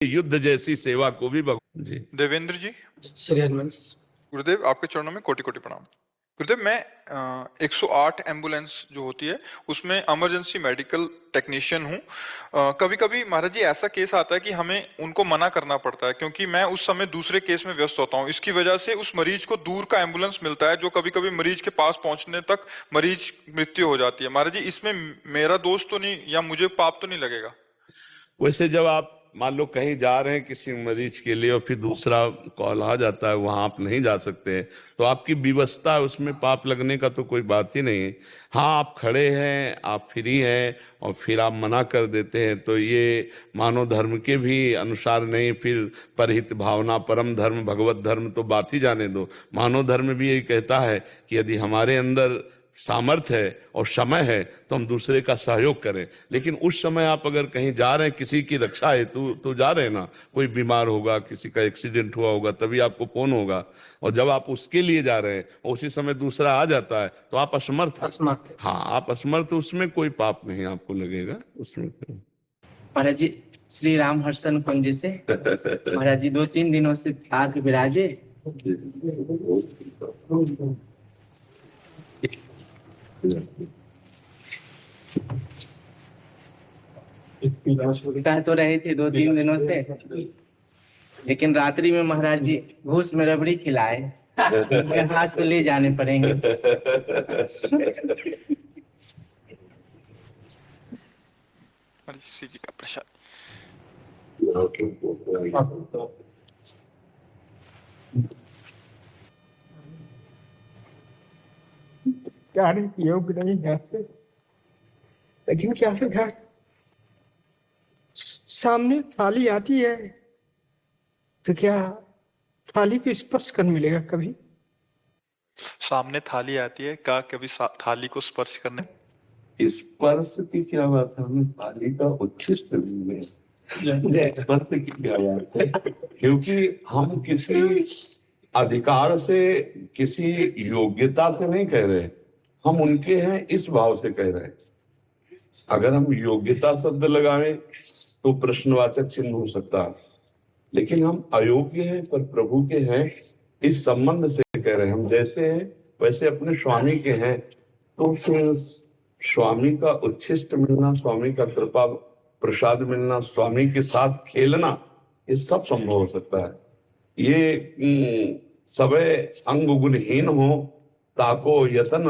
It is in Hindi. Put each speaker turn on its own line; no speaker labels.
युद्ध जैसी सेवा को भी भगवान जी।
देवेंद्र जी,
श्री हनुमान।
गुरुदेव आपके चरणों में कोटि कोटि प्रणाम। गुरुदेव मैं 108 एम्बुलेंस जो होती है उसमें इमरजेंसी मेडिकल टेक्नीशियन हूँ। कभी कभी महाराज जी ऐसा केस आता है कि हमें उनको मना करना पड़ता है क्योंकि मैं उस समय दूसरे केस में व्यस्त होता हूँ। इसकी वजह से उस मरीज को दूर का एम्बुलेंस मिलता है जो कभी कभी मरीज के पास पहुंचने तक मरीज मृत्यु हो जाती है। महाराज जी इसमें मेरा दोष तो नहीं या मुझे पाप तो नहीं लगेगा?
वैसे जब आप मान लो कहीं जा रहे हैं किसी मरीज के लिए और फिर दूसरा कॉल आ जाता है, वहां आप नहीं जा सकते हैं, तो आपकी विवशता है, उसमें पाप लगने का तो कोई बात ही नहीं है। हाँ, आप खड़े हैं, आप फ्री हैं और फिर आप मना कर देते हैं, तो ये मानव धर्म के भी अनुसार नहीं। फिर परहित भावना, परम धर्म, भगवत धर्म तो बात ही जाने दो। मानव धर्म भी यही कहता है कि यदि हमारे अंदर सामर्थ्य है और समय है तो हम दूसरे का सहयोग करें। लेकिन उस समय आप अगर कहीं जा रहे हैं किसी की रक्षा हेतु तो जा रहे हैं ना, कोई बीमार होगा, किसी का एक्सीडेंट हुआ होगा, तभी आपको फोन होगा, और जब आप उसके लिए जा रहे हैं उसी समय दूसरा आ जाता है तो आप असमर्थ हैं। हाँ, आप असमर्थ, उसमें कोई पाप नहीं आपको लगेगा उसमें।
महाराज जी श्री राम हर्षण कुंज से महाराज जी 2-3 दिनों से आके विराजे। कह तो रहे थे 2-3 दिनों से, लेकिन रात्रि में महाराज जी घूस में रबड़ी खिलाए। हाथ तो ले जाने पड़ेंगे।
श्री जी का प्रसाद।
क्या योग नहीं है, लेकिन क्या है, सामने थाली आती है तो क्या थाली को स्पर्श कर मिलेगा? कभी
सामने थाली आती है, क्या कभी थाली को स्पर्श करने?
स्पर्श की क्या बात है, हमें थाली का उच्छिष्ट मिले, स्पर्श की क्या बात है? क्योंकि हम किसी अधिकार से, किसी योग्यता से नहीं कह रहे, हम उनके हैं इस भाव से कह रहे हैं। अगर हम योग्यता शब्द लगाएं तो प्रश्नवाचक चिन्ह हो सकता है, लेकिन हम अयोग्य हैं पर प्रभु के हैं इस संबंध से कह रहे हैं। हम जैसे हैं वैसे अपने स्वामी के हैं, तो फिर स्वामी का उच्छिष्ट मिलना, स्वामी का कृपा प्रसाद मिलना, स्वामी के साथ खेलना, ये सब संभव हो सकता है। ये सबे अंग गुणहीन हो ताको यतन